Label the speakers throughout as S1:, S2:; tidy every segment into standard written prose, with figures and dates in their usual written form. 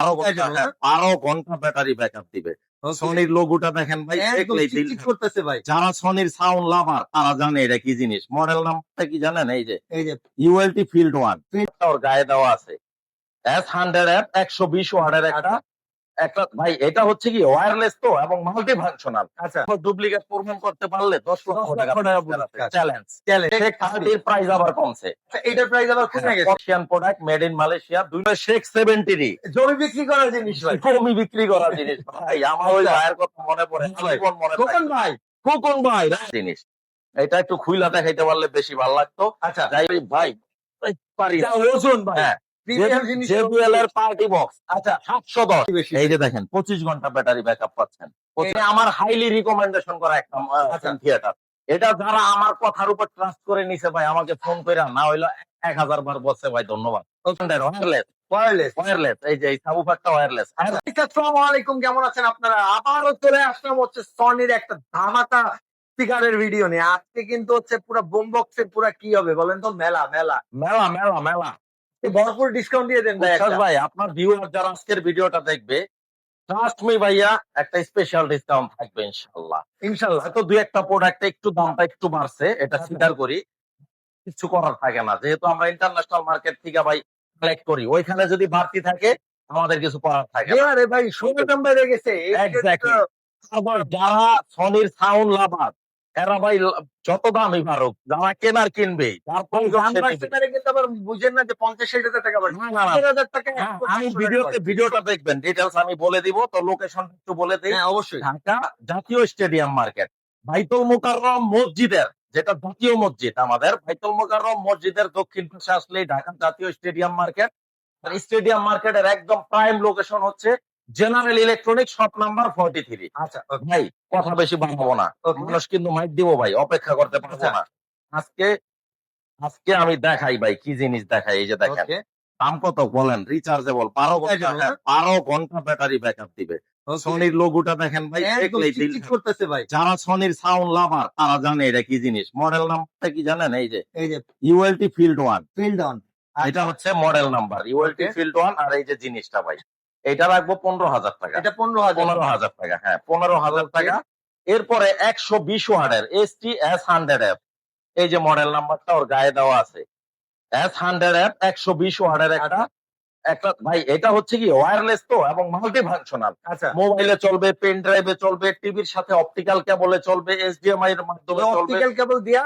S1: 12 ঘন্টা battery backup দিবে। সনির লোগোটা দেখেন ভাই, দেখলেই দিল
S2: করতেছে ভাই।
S1: যারা সনির সাউন্ড লাভার তারা জানে এটা কি জিনিস। মডেল নামটা কি জানেন? এই যে ইউএলটি ফিল্ড 1 ওর গায়ে দেওয়া আছে। S100F 120 ওয়াটের একটা ভাই, এটা হচ্ছে কি ওয়্যারলেস তো এবং মাল্টি ফাংশনাল।
S2: আচ্ছা,
S1: ডুপ্লিকেট প্রমাণ করতে পারলে 10 লক্ষ টাকা চ্যালেঞ্জ।
S2: চ্যালেঞ্জ।
S1: শেখ 30 প্রাইস আবার কমছে।
S2: এটার প্রাইস আবার কমে গেছে।
S1: Asian product made in Malaysia. দুটো শেখ 70
S2: জমি বিক্রি করার জিনিস ভাই।
S1: জমি বিক্রি করার জিনিস ভাই। আমার ওই ভাইয়ের কথা মনে পড়ে, জীবন মনে পড়ে। খোকন ভাই জিনিস এটা একটু খুইলা দেখাইতে পারলে বেশি ভালো লাগতো।
S2: আচ্ছা,
S1: যাই ভাই পারি না।
S2: ওজন ভাই।
S1: হ্যাঁ, JBL এর পার্টি বক্স। আচ্ছা, 710। এই যে দেখেন 25 ঘন্টা ব্যাটারি ব্যাকআপ পাচ্ছেন। এটা আমার হাইলি রিকমেন্ডেশন করা একটা থিয়েটার। এটা যারা আমার কথার উপর ট্রাস্ট করে নিছে ভাই, আমাকে ফোন করে না হইলো 1000 বার বলছে ভাই ধন্যবাদ। ওয়্যারলেস এই যে এই সাবুফারটা ওয়্যারলেস।
S2: আসসালামু আলাইকুম, কেমন আছেন আপনারা? আবারও চলে আসলাম হচ্ছে সনির একটা ধামাকা স্পিকারের ভিডিও নিয়ে। আজকে কিন্তু হচ্ছে পুরো বুম বক্সের পুরো কি হবে বলেন তো? মেলা মেলা
S1: মেলা মেলা মেলা
S2: ভরপুর ডিসকাউন্ট দিয়ে দেন ভাই।
S1: ভাই আপনার ভিউয়ার যারা আজকের ভিডিওটা দেখবে, ট্রাস্ট মি ভাইয়া, একটা স্পেশাল ডিসকাউন্ট থাকবে ইনশাআল্লাহ।
S2: ইনশাআল্লাহ।
S1: হয়তো দুই একটা প্রোডাক্টে একটু দামটা একটু বাড়ছে, এটা স্বীকার করি, কিছু করার থাকে না। যেহেতু আমরা ইন্টারন্যাশনাল মার্কেট থেকে ভাই কালেক্ট করি, ওইখানে যদি বাড়তি থাকে আমাদের কিছু করার থাকে না।
S2: আরে ভাই সোনার দাম বেড়ে গেছে।
S1: এক্স্যাক্টলি। তারপর যারা সনির সাউন্ড লাভার, এরা ভাই যত দামই বাড়ুক, যারা কেনার কিনবে। তারপর
S2: কিন্তু আবার বুঝেন না যে 50-60 হাজার টাকা বাড়বে।
S1: না না না,
S2: 10,000 টাকা
S1: আমি ভিডিওটা দেখবেন, ডিটেলস আমি বলে দিব। তো লোকেশন একটু বলে দিই।
S2: হ্যাঁ, অবশ্যই।
S1: ঢাকা জাতীয় স্টেডিয়াম মার্কেট, বাইতুল মোকাররম মসজিদের, যেটা জাতীয় মসজিদ আমাদের, বাইতুল মোকাররম মসজিদের দক্ষিণ পাশে আসলেই ঢাকা জাতীয় স্টেডিয়াম মার্কেট। আর স্টেডিয়াম মার্কেটের একদম প্রাইম লোকেশন হচ্ছে জেনারেল ইলেকট্রনিক শপ নাম্বার 43।
S2: আচ্ছা
S1: ভাই কথা বেশি বাড়াবো না, মানুষ কিন্তু মাইক দিব ভাই, অপেক্ষা করতে পারবো না। আজকে আমি দেখাই ভাই কি জিনিস দেখাই। এই যে দেখেন দাম কত বলেন? রিচার্জেবল 12 ঘন্টা ব্যাটারি ব্যাকআপ দিবে। সনির লোগোটা দেখেন ভাই, দেখলেই দিল
S2: করতেছে ভাই।
S1: যারা সনির সাউন্ড লাভার তারা জানে এটা কি জিনিস। মডেল নামটা কি জানেন? এই যে ইউএলটি ফিল্ড 1। এটা হচ্ছে মডেল নাম্বার ইউএলটি ফিল্ড 1। আর এই যে জিনিসটা ভাই, এটা রাখবো 15,000 টাকা।
S2: এটা 15,000
S1: টাকা। হ্যাঁ, 15,000 টাকা। এরপরে 120 ওয়াটের ST S100F, এই যে মডেল নাম্বারটা ওর গায়ে দেওয়া আছে। S100F 120 ওয়াটের একটা ভাই, এটা হচ্ছে কি ওয়্যারলেস তো এবং মাল্টি ফাংশনাল।
S2: আচ্ছা,
S1: মোবাইলে চলবে, পেন ড্রাইভে চলবে, টিভির সাথে অপটিক্যাল কেবলে চলবে, HDMI এর মাধ্যমে চলবে।
S2: অপটিক্যাল কেবল দেওয়া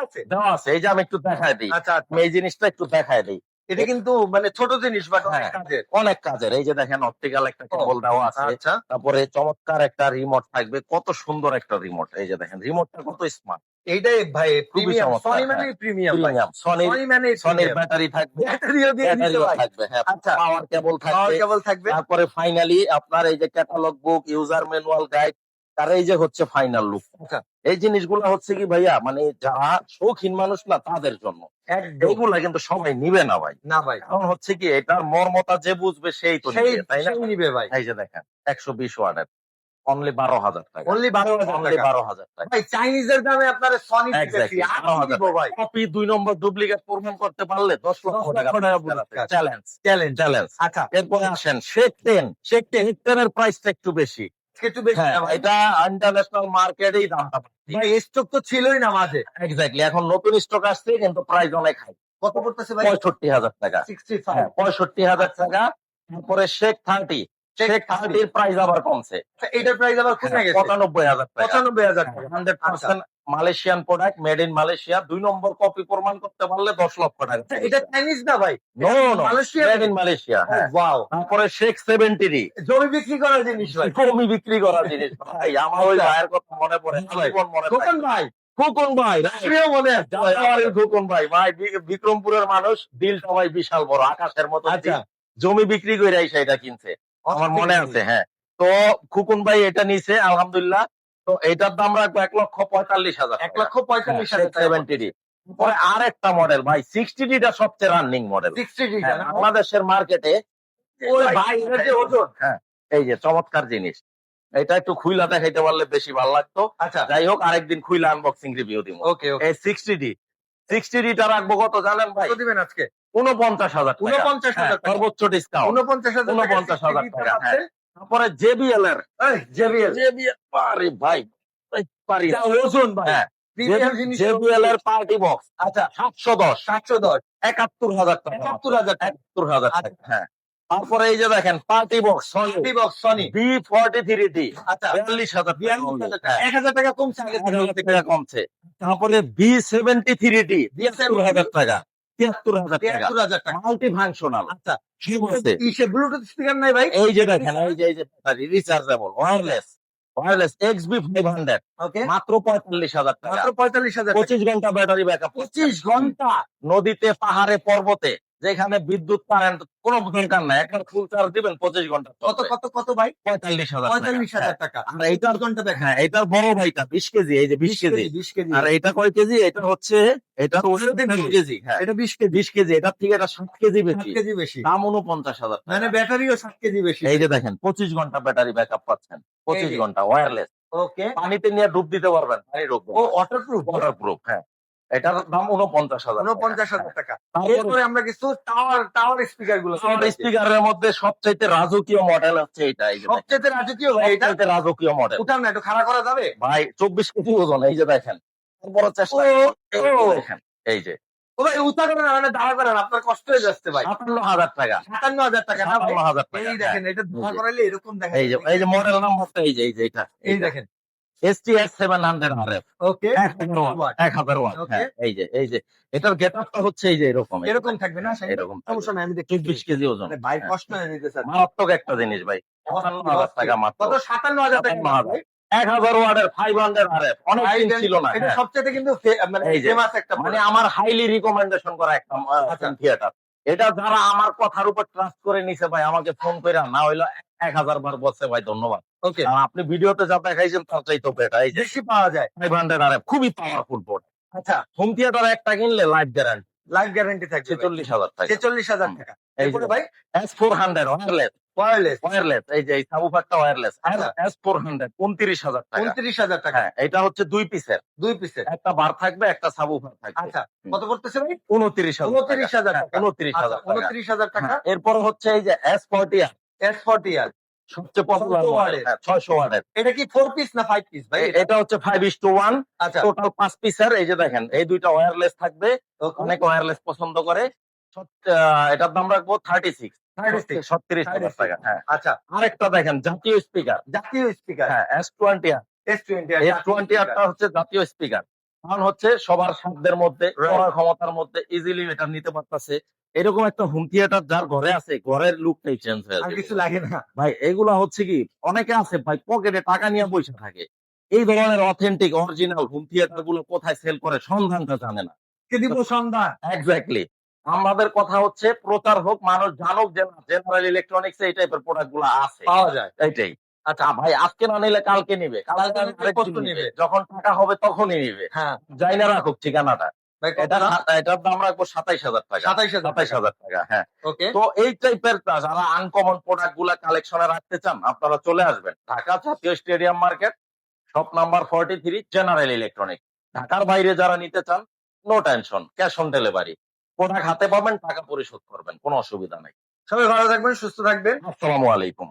S2: আছে।
S1: এই যে আমি একটু দেখায় দিই।
S2: আচ্ছা,
S1: আমি এই জিনিসটা একটু দেখায় দিই।
S2: এটা কিন্তু মানে ছোট জিনিস বাট অনেক কাজের।
S1: অনেক কাজের। এই যে দেখেন অপটিক্যাল একটা কেবল দেওয়া আছে।
S2: আচ্ছা,
S1: তারপরে চমৎকার একটা রিমোট থাকবে, কত সুন্দর একটা রিমোট। এই যে দেখেন রিমোটটা কত স্মার্ট।
S2: এইটাই ভাই প্রিমিয়াম।
S1: চমৎকার।
S2: সনি মানে প্রিমিয়াম ভাই।
S1: সনির
S2: মানে
S1: সনির ব্যাটারি থাকবে,
S2: ব্যাটারিও দিয়ে দিতে
S1: ব্যাটারিও
S2: ভাই।
S1: থাকবে। হ্যাঁ,
S2: আচ্ছা,
S1: পাওয়ার কেবল
S2: পাওয়ার
S1: থাকবে।
S2: কেবল থাকবে।
S1: তারপরে ফাইনালি আপনার এই যে ক্যাটালগ বুক, ইউজার ম্যানুয়াল গাইড, আর এই যে হচ্ছে ফাইনাল লুক।
S2: আচ্ছা,
S1: এই জিনিসগুলো হচ্ছে কি ভাইয়া, মানে যারা শৌখিন মানুষ না তাদের জন্য। এইগুলা কিন্তু সবাই নিবে না ভাই।
S2: না ভাই,
S1: কারণ হচ্ছে কি এটার মর্মতা যে বুঝবে সেই তো নিবে, তাই না?
S2: সেই নিবে ভাই।
S1: এই যে দেখেন 120 ওয়াটের অনলি 12,000 টাকা।
S2: অনলি 12,000 টাকা। ভাই চাইনিজের দামে আপনারা সনি দিতেছি। আর কি দিব ভাই?
S1: কপি 2 নম্বর ডুপ্লিকেট প্রমাণ করতে পারলে 10 লক্ষ টাকা চ্যালেঞ্জ। চ্যালেঞ্জ।
S2: আচ্ছা,
S1: এরপরে আসেন শেখ 10। শেখ 10 এর প্রাইসটা একটু বেশি।
S2: একটু বেশি
S1: হ্যাঁ,
S2: না ভাই?
S1: এটা ইন্টারন্যাশনাল মার্কেটেই দামটা
S2: ভাই স্টক তো ছিলই না মাঝে।
S1: এক্স্যাক্টলি। এখন নতুন স্টক আসছে কিন্তু প্রাইস অনেক হাই।
S2: কত পড়তেছে ভাই?
S1: 65,000 টাকা।
S2: 65।
S1: 65,000 টাকা। তারপরে শেখ 30। শেখ 30 এর প্রাইস আবার কমছে।
S2: এটার প্রাইস আবার কমে গেছে।
S1: 95,000 টাকা।
S2: 95,000 টাকা।
S1: 100% Malaysian product, made in Malaysia. 2 number copy প্রমাণ করতে পারলে 10 লক্ষ টাকা।
S2: এটা চাইনিজ না ভাই?
S1: No no,
S2: Malaysia,
S1: made in Malaysia. হ্যাঁ,
S2: ওয়াও।
S1: তারপরে শেখ 70।
S2: জমি বিক্রি করার জিনিস ভাই।
S1: জমি বিক্রি করার জিনিস ভাই। আমার ওই ভাইয়ের কথা মনে পড়ে, জীবন মনে পড়ে।
S2: খোকন ভাই,
S1: খোকন ভাই,
S2: প্রিয় মনে আছে
S1: খোকন ভাই। ভাই বিক্রমপুরের মানুষ, দিল সবাই বিশাল বড়, আকাশের মতো।
S2: আচ্ছা,
S1: জমি বিক্রি করে সেটা কিনছে, আমার মনে আছে। হ্যাঁ, তো খুকুন ভাই এটা নিছে আলহামদুলিল্লাহ। তো এটার দাম রাখবো 1,45,000।
S2: 1,45,000 টাকা।
S1: 70D। পরে আর একটা মডেল ভাই 60Dটা সবচেয়ে রানিং মডেল
S2: 60
S1: বাংলাদেশের মার্কেটে।
S2: ওই ভাই এর যে ওজন।
S1: হ্যাঁ, এই যে চমৎকার জিনিস। এটা একটু খুইলা দেখাইতে পারলে বেশি ভালো লাগতো।
S2: আচ্ছা,
S1: যাই হোক, আরেকদিন খুইলা আনবক্সিং রিভিউ দিব।
S2: ওকে ওকে।
S1: এই 60D টা রাখবো কত জানেন ভাই?
S2: কত দিবেন আজকে?
S1: 49,000 টাকা।
S2: 49,000
S1: হ্যাঁ,
S2: টাকা।
S1: সর্বোচ্চ ডিসকাউন্ট
S2: 49,000 টাকা
S1: 49,000
S2: দিতে
S1: টাকা। হ্যাঁ।
S2: পাচ্ছেন।
S1: তারপরে জেবিএল এর
S2: JBL
S1: আরে ভাই পারি
S2: যা ওজন ভাই।
S1: হ্যাঁ
S2: প্রিমিয়াম জিনিস
S1: জেবিএল এর পার্টি বক্স
S2: আচ্ছা
S1: 710
S2: 710
S1: 71,000 টাকা
S2: 71,000 টাকা।
S1: 71,000 টাকা।
S2: আচ্ছা।
S1: হ্যাঁ। তারপরে এই যে দেখেন party box
S2: box Sony
S1: B43D
S2: আচ্ছা
S1: 42,000 টাকা
S2: 42,000 টাকা
S1: হ্যাঁ,
S2: 1,000 টাকা কমছে আগে থেকে
S1: 1,000 টাকা কমছে। তারপরে B73D 73,000 টাকা 73,000 টাকা
S2: 73,000 টাকা।
S1: মাল্টি ফাংশনাল
S2: আচ্ছা
S1: ঠিক আছে।
S2: ইসে ব্লুটুথ স্পিকার নাই ভাই?
S1: এই যে দেখেন এই যে রিচার্জেবল ওয়্যারলেস XB 500
S2: ওকে
S1: মাত্র 45,000 টাকা
S2: মাত্র 45,000 টাকা।
S1: 25 ঘন্টা ব্যাটারি ব্যাকআপ
S2: 25 ঘন্টা
S1: নদীতে পাহাড়ে পর্বতে যেখানে বিদ্যুৎ কারেন্ট কোনো দরকার নাই একবার ফুল চার্জ দিবেন 25 ঘন্টা
S2: কত কত কত ভাই?
S1: 45,000
S2: 45,000 টাকা।
S1: আর এইটার
S2: ঘন্টা দেখা
S1: হ্যাঁ এটার বড় ভাইটা 20 কেজি এই যে 20 কেজি
S2: 20 কেজি
S1: আর এটা কয় কেজি এটা হচ্ছে এটা 20 কেজি হ্যাঁ
S2: এটা 20 কেজি
S1: 20 কেজি এটার থেকে এটা 7 কেজি
S2: 7
S1: বেশি
S2: কেজি বেশি
S1: দাম 49,000
S2: মানে ব্যাটারিও 7 কেজি বেশি
S1: এই যে দেখেন 25 ঘন্টা ব্যাটারি ব্যাকআপ পাচ্ছেন
S2: এই
S1: 25
S2: যে।
S1: ঘন্টা ওয়্যারলেস
S2: ওকে
S1: পানিতে নিয়ে ডুব দিতে পারবেন পানি রোগ
S2: ও ওয়াটারপ্রুফ
S1: ওয়াটারপ্রুফ হ্যাঁ এটার দাম 49,000
S2: 49,000 টাকা।
S1: তারপরে
S2: এরপরে আমরা কিছু টাওয়ার স্পিকার গুলো
S1: স্পিকারের মধ্যে সবচাইতে রাজকীয় মডেল হচ্ছে এটা এই যে দেখেন।
S2: সবচেয়ে রাজকীয় ভাই এটা
S1: সবচাইতে রাজকীয় মডেল
S2: উঠান না একটু খাড়া করা যাবে?
S1: ভাই 24 কেজি ওজন এই যে দেখেন তারপরে চেষ্টা
S2: ও,
S1: এই যে
S2: ও।
S1: দেখেন এই যে
S2: ও ভাই উঠা করেন না মানে দাঁড়া করেন আপনার কষ্ট হয়ে যাচ্ছে ভাই
S1: 57,000 টাকা
S2: 57,000 টাকা না ভাই
S1: 57,000 টাকা
S2: এই দেখেন এটা ধোয়া করাইলে এরকম দেখা
S1: এই যে মডেল নাম্বারটা এই যে এটা
S2: এই দেখেন
S1: STS 700 RF
S2: ওকে
S1: 1000 ওয়াট
S2: ওকে।
S1: হ্যাঁ এই যে এটার গেটআপটা হচ্ছে এই যে এরকম
S2: এরকম থাকবে না
S1: এরকম
S2: সমস্যা নাই আমি দেখি
S1: 24 কেজি ওজন
S2: মানে ভাই
S1: হ্যাঁ।
S2: কষ্ট হয়ে যেতে স্যার
S1: মারাত্মক একটা জিনিস ভাই 57,000 টাকা মাত্র
S2: কত 57,000 টাকা
S1: 57,000 1000 ওয়াটের 500 RF অনেক দিন ছিল না
S2: এটা
S1: হ্যাঁ।
S2: সবচেয়ে কিন্তু মানে
S1: এই যে,
S2: ফেমাস একটা
S1: মানে আমার হাইলি রিকমেন্ডেশন করা একটা
S2: আচ্ছা।
S1: থিয়েটার এটা যারা আমার কথার উপর ট্রাস্ট করে নিছে ভাই আমাকে ফোন করে না হইলো 1000 বার বলছে ভাই ধন্যবাদ
S2: ওকে
S1: আর আপনি ভিডিওতে যা দেখাইছেন তার চাইতে বেটা এই যে
S2: বেশি পাওয়া যায়
S1: 500 RF খুবই পাওয়ারফুল বোর্ড
S2: আচ্ছা
S1: হোম থিয়েটার একটা কিনলে লাইফ গ্যারান্টি
S2: লাইফ গ্যারান্টি থাকবে
S1: 46,000 টাকা
S2: 46,000 টাকা
S1: এই
S2: এরপরে
S1: যে
S2: ভাই
S1: S400 ওয়্যারলেস
S2: ওয়্যারলেস
S1: এই যে এই সাবুফারটা ওয়্যারলেস
S2: আচ্ছা।
S1: S400 29,000 টাকা
S2: 29,000 টাকা
S1: হ্যাঁ এটা হচ্ছে দুই পিসের
S2: দুই পিসের
S1: একটা বার থাকবে একটা সাবুফার থাকবে
S2: আচ্ছা কত পড়তেছে ভাই
S1: 29,000
S2: 29,000 টাকা
S1: 29,000
S2: আচ্ছা,
S1: টাকা
S2: 29,000 টাকা
S1: হ্যাঁ, এরপর হচ্ছে এই যে S40
S2: S40 আর
S1: সবচেয়ে পপুলার
S2: 600
S1: মডেল 600 ওয়াটের
S2: এটা কি 4 পিস না 5 পিস ভাই
S1: এটা হচ্ছে 5:1
S2: আচ্ছা
S1: টোটাল 5 পিসের এই যে দেখেন এই দুইটা ওয়্যারলেস থাকবে
S2: ওকে
S1: অনেক ওয়্যারলেস পছন্দ করে এটার দাম রাখবো 36 36,000 টাকা হ্যাঁ
S2: আচ্ছা
S1: আরেকটা দেখেন জাতীয় স্পিকার
S2: জাতীয় স্পিকার
S1: হ্যাঁ S20
S2: S20
S1: S20 টা হচ্ছে জাতীয় স্পিকার কারণ হচ্ছে সবার শব্দের মধ্যে
S2: Right.
S1: পড়ার ক্ষমতার মধ্যে ইজিলি এটা নিতে পারতেছে এরকম একটা হোম থিয়েটার যার ঘরে আছে ঘরের লুকটাই চেঞ্জ হয়ে
S2: আর
S1: যাবে
S2: কিছু লাগে না
S1: ভাই এগুলা হচ্ছে কি অনেকে আছে ভাই পকেটে টাকা নিয়ে বসে থাকে এই ধরনের অথেন্টিক অরিজিনাল হোম থিয়েটার গুলো কোথায় সেল করে সন্ধানটা জানে না
S2: কে দিব সন্ধ্যা
S1: এক্স্যাক্টলি আমাদের কথা হচ্ছে প্রচার হোক মানুষ জানুক যে জেনারেল ইলেকট্রনিক্স এই টাইপের প্রোডাক্ট গুলো আছে
S2: পাওয়া যায়
S1: এইটাই আচ্ছা ভাই আজকে না নিলে কালকে নিবে কালকে
S2: কালকে
S1: না নিলে
S2: নিলে
S1: পরশু
S2: পরশু
S1: নিবে
S2: নিবে।
S1: যখন টাকা হবে তখনই নিবে
S2: হ্যাঁ
S1: যাই না রাখুক ঠিকানাটা
S2: ভাই
S1: এটার দাম রাখবো 27,000 টাকা
S2: 27,000
S1: টাকা হ্যাঁ
S2: ওকে
S1: তো এই টাইপের যারা আনকমন প্রোডাক্ট গুলা কালেকশনে রাখতে চান আপনারা চলে আসবেন ঢাকা জাতীয় stadium market shop number 43 general electronic ঢাকার বাইরে যারা নিতে চান no tension cash on delivery product হাতে পাবেন টাকা পরিশোধ করবেন কোনো অসুবিধা নাই
S2: সবাই ভালো থাকবেন সুস্থ থাকবেন
S1: আসসালামু আলাইকুম